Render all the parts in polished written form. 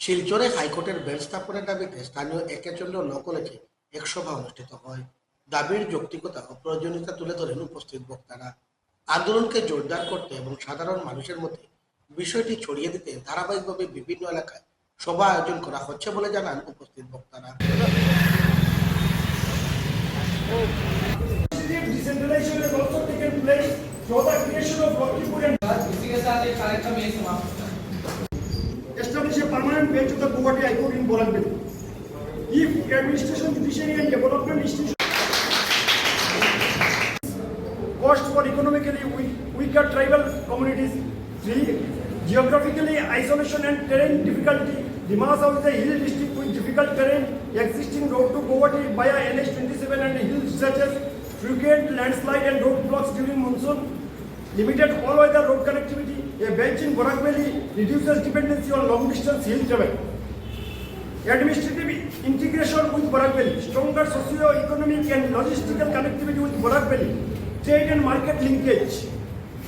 শিলচরে হাইকোর্টের বেঞ্চ স্থাপনের দাবিতে স্থানীয় একেচন্দ্র ল কলেজে এক সভা অনুষ্ঠিত হয়। দাবির যৌক্তিকতা ও প্রয়োজনীয়তা তুলে ধরেন উপস্থিত বক্তারা। আন্দোলনকে জোরদার করতে এবং সাধারণ মানুষের মধ্যে বিষয়টি ছড়িয়ে দিতে ধারাবাহিকভাবে বিভিন্ন এলাকায় সভা আয়োজন করা হচ্ছে বলে জানান উপস্থিত বক্তারা। Decentralization has also taken place through the creation of Rockipur and इसी के साथ एक कार्यक्रम यही समाप्त होता है। establish a permanent bench of the Guwahati High Court in Boragpally. If administration, judiciary and development institutions cost for economically weaker tribal communities, 3. Geographically isolation and terrain difficulty. Dimasa is a hill district with difficult terrain, existing road to Guwahati via NH27 and hill stretches, frequent landslide and road blocks during monsoon, limited all-weather road connectivity. A bench in Boragpally reduces dependency on long-distance hill travel. Administrative integration with Boragpally, stronger socio-economic and logistical connectivity with Boragpally, trade and market linkage,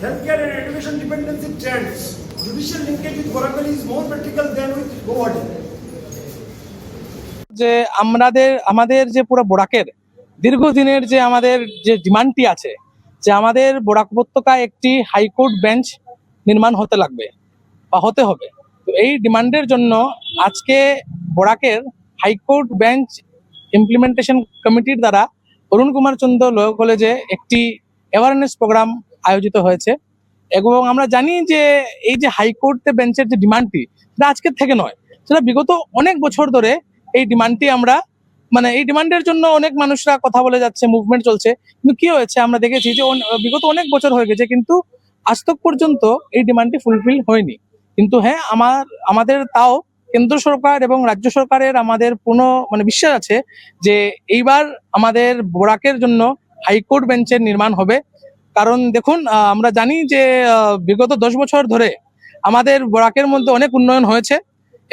healthcare and education dependency trends. Judicial linkage with Boragpally is more practical than with Guwahati. যে আমাদের যে পুরো বরাকের দীর্ঘদিনের যে আমাদের যে ডিমান্ডটি আছে যে আমাদের বরাক উপত্যকায় একটি হাইকোর্ট বেঞ্চ নির্মাণ হতে লাগবে বা হতে হবে। তো এই ডিমান্ডের জন্য আজকে বরাকের হাইকোর্ট বেঞ্চ ইমপ্লিমেন্টেশন কমিটির দ্বারা অরুণ কুমার চন্দ্র ল কলেজে একটি অ্যাওয়ারনেস প্রোগ্রাম আয়োজিত হয়েছে এবং আমরা জানি যে এই যে হাইকোর্ট বেঞ্চের যে ডিমান্ডটি সেটা আজকের থেকে নয়, সেটা বিগত অনেক বছর ধরে এই ডিমান্ডটি আমরা এই ডিমান্ডের জন্য অনেক মানুষরা কথা বলে যাচ্ছে, মুভমেন্ট চলছে, কিন্তু কি হয়েছে আমরা দেখেছি যে বিগত অনেক বছর হয়ে গেছে কিন্তু আজ তক পর্যন্ত এই ডিমান্ডটি ফুলফিল হয়নি। কিন্তু হ্যাঁ, আমাদের তাও কেন্দ্র সরকার এবং রাজ্য সরকারের আমাদের পূর্ণ বিশ্বাস আছে যে এইবার আমাদের বরাকের জন্য হাইকোর্ট বেঞ্চের নির্মাণ হবে। কারণ দেখুন, আমরা জানি যে বিগত 10 বছর ধরে আমাদের বরাকের মধ্যে অনেক উন্নয়ন হয়েছে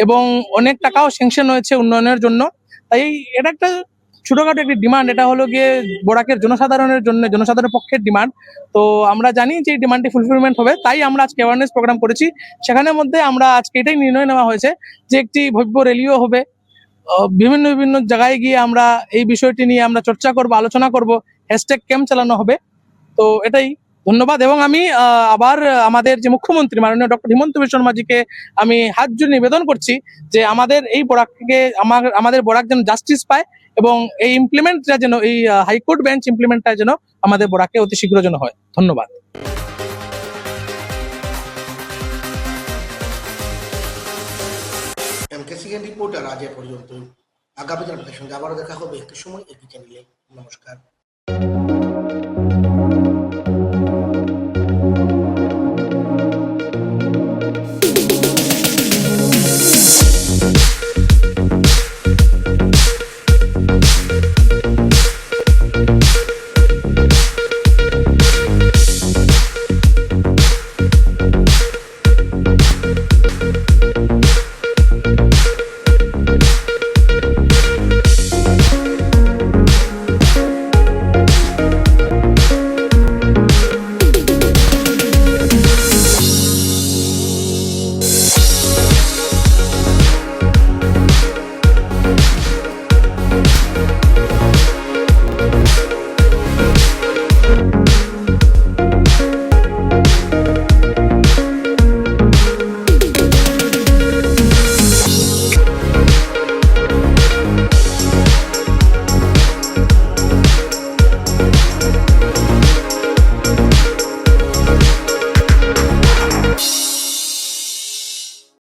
এবং অনেক টাকাও স্যাংশন হয়েছে উন্নয়নের জন্য। তাই এটা একটা ছোটখাটো একটি ডিমান্ড, এটা হলো গিয়ে বরাকের জনসাধারণের জন্য, জনসাধারণের পক্ষের ডিমান্ড। তো আমরা জানি যে এই ডিমান্ডটি ফুলফিলমেন্ট হবে, তাই আমরা আজকে অ্যাওয়ারনেস প্রোগ্রাম করেছি। সেখানের মধ্যে আমরা আজকে এটাই নির্ণয় নেওয়া হয়েছে যে একটি ভব্য র্যালিও হবে, বিভিন্ন বিভিন্ন জায়গায় গিয়ে আমরা এই বিষয়টি নিয়ে আমরা চর্চা করব, আলোচনা করব, হ্যাশট্যাগ ক্যাম্প চালানো হবে। তো এটাই, ধন্যবাদ। এবং আমি আবার আমাদের যে মুখ্যমন্ত্রী মাননীয় ডক্টর হিমন্ত বিশ্ব শর্মাজিকে আমি হাত জোড়ে নিবেদন করছি যে আমাদের এই বরাককে আমাদের বরাক যেন জাস্টিস পায় এবং এই ইমপ্লিমেন্টটা যেন এই হাইকোর্ট বেঞ্চ ইমপ্লিমেন্টটা যেন আমাদের বরাকে অতি শীঘ্র যেন হয়। ধন্যবাদ। এমকেসিএন রিপোর্টার আজ এ পর্যন্ত। আগামী দিন আপনাদের সঙ্গে আবারও দেখা হবে একই সময় একই চ্যানেলে। নমস্কার।